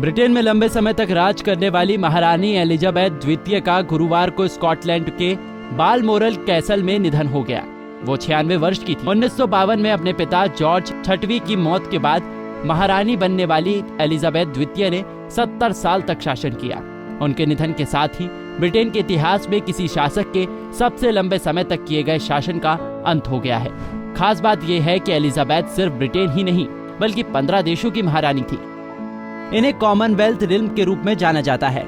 Britain में लंबे समय तक राज करने वाली महारानी एलिजाबेथ द्वितीय का गुरुवार को स्कॉटलैंड के बालमोरल कैसल में निधन हो गया। वो 96 वर्ष की थी। 1952 में अपने पिता जॉर्ज छठवीं की मौत के बाद महारानी बनने वाली एलिजाबेथ द्वितीय ने 70 साल तक शासन किया। उनके निधन के साथ ही ब्रिटेन के इतिहास में किसी शासक के सबसे लंबे समय तक किए गए शासन का अंत हो गया है। खास बात यह है कि एलिजाबेथ सिर्फ ब्रिटेन ही नहीं बल्कि 15 देशों की महारानी थी। इन्हें कॉमनवेल्थ रिल्म के रूप में जाना जाता है।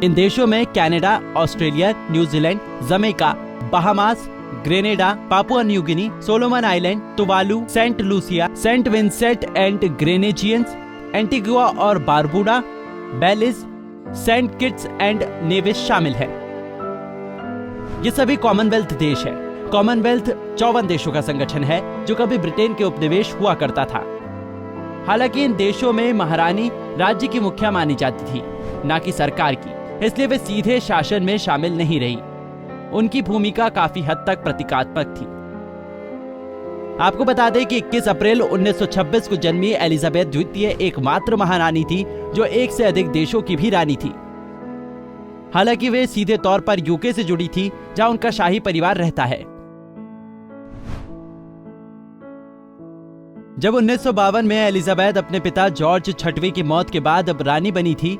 इन देशों में Canada, Australia, New Zealand, Jamaica, Bahamas, Grenada, Papua New Guinea, Solomon island, Tuvalu, Saint Lucia, Saint Vincent and Grenadines, Antigua और Barbuda, Belize, Saint Kitts and Nevis शामिल हैं। ये सभी कॉमनवेल्थ देश हैं। कॉमनवेल्थ 54 देशों का संगठन है जो कभी ब्रिटेन के उपनिवेश हुआ करता था। हालांकि इन देशों में महारानी राज्य की मुखिया मानी जाती थी, न कि सरकार की, इसलिए वे सीधे शासन में शामिल नहीं रही। उनकी भूमिका काफी हद तक प्रतीकात्मक थी। आपको बता दें कि 21 अप्रैल 1926 को जन्मी एलिजाबेथ द्वितीय एकमात्र महारानी थी जो एक से अधिक देशों की भी रानी थी। हालांकि वे सीधे तौर पर यूके से जुड़ी थी, जहां उनका शाही परिवार रहता है। जब 1952 में एलिजाबेथ अपने पिता जॉर्ज छठवीं की मौत के बाद अब रानी बनी थी,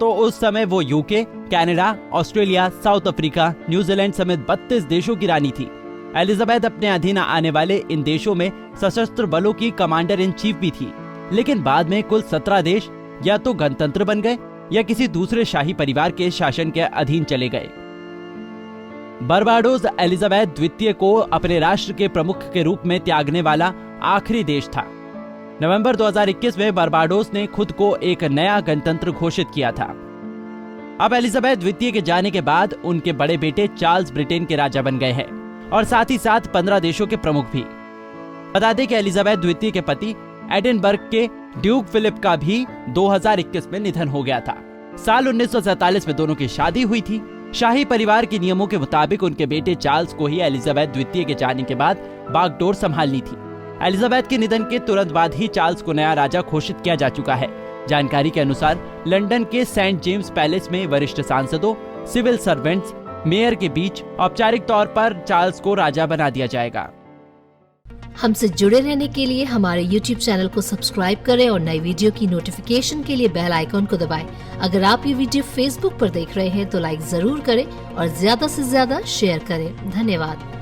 तो उस समय वो UK, Canada, Australia, south Africa, New Zealand समेत 32 देशों की रानी थी। एलिजाबेथ अपने अधीन आने वाले इन देशों में सशस्त्र बलों की कमांडर इन चीफ भी थी, लेकिन बाद में कुल 17 देश या तो गणतंत्र बन गए या किसी दूसरे शाही परिवार के शासन के अधीन चले गए। बारबाडोस एलिजाबेथ द्वितीय को अपने राष्ट्र के प्रमुख के रूप में त्यागने वाला आखिरी देश था। नवंबर 2021 में बारबाडोस ने खुद को एक नया गणतंत्र घोषित किया था। अब एलिजाबेथ द्वितीय के जाने के बाद उनके बड़े बेटे चार्ल्स ब्रिटेन के राजा बन गए हैं और साथ ही साथ 15 देशों के प्रमुख भी। बता दें कि एलिजाबेथ द्वितीय के पति एडिनबर्ग के ड्यूक फिलिप का भी 2021 में निधन हो गया था। साल 1947 में दोनों की शादी हुई थी। शाही परिवार के नियमों के मुताबिक उनके बेटे चार्ल्स को ही एलिजाबेथ द्वितीय के जाने के बाद बागडोर संभालनी थी। एलिजाबेथ के निधन के तुरंत बाद ही चार्ल्स को नया राजा घोषित किया जा चुका है। जानकारी के अनुसार लंदन के सेंट जेम्स पैलेस में वरिष्ठ सांसदों, सिविल सर्वेंट्स, मेयर के बीच औपचारिक तौर पर चार्ल्स को राजा बना दिया जाएगा। हमसे जुड़े रहने के लिए हमारे YouTube चैनल को सब्सक्राइब करें और नई वीडियो की नोटिफिकेशन के लिए बेल आइकॉन को दबाएं। अगर आप ये वीडियो Facebook पर देख रहे हैं तो लाइक जरूर करें और ज्यादा से ज्यादा शेयर करें। धन्यवाद।